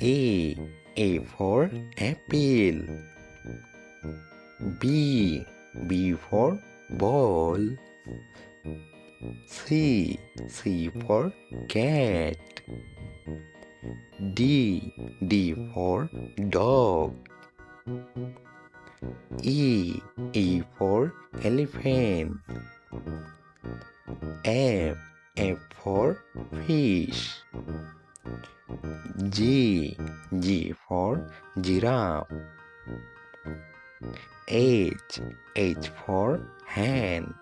A for apple. B for ball. C for cat. D for dog. E for elephant. F for fish. G for giraffe. H for hen.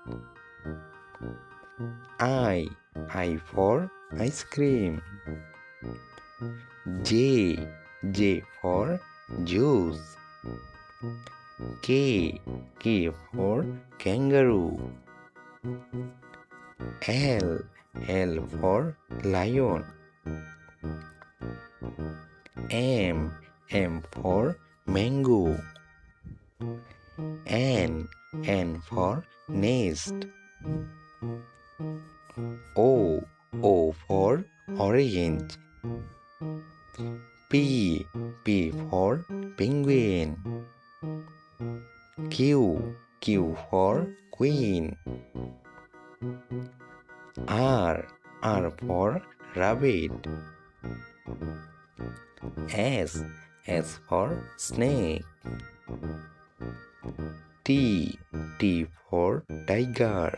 I for ice cream. J for juice. K for kangaroo. L for lion. M for mango. N for nest. O for orange. P for penguin. Q for queen. R for rabbit. S for snake. T for tiger.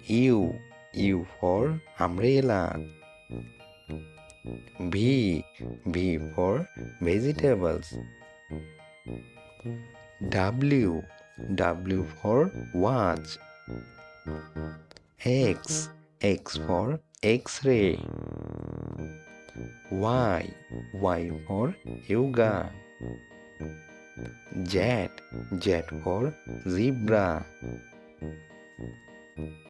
U for umbrella. V for vegetables. W for watch. X for X-ray. Y for yoga. Z for zebra.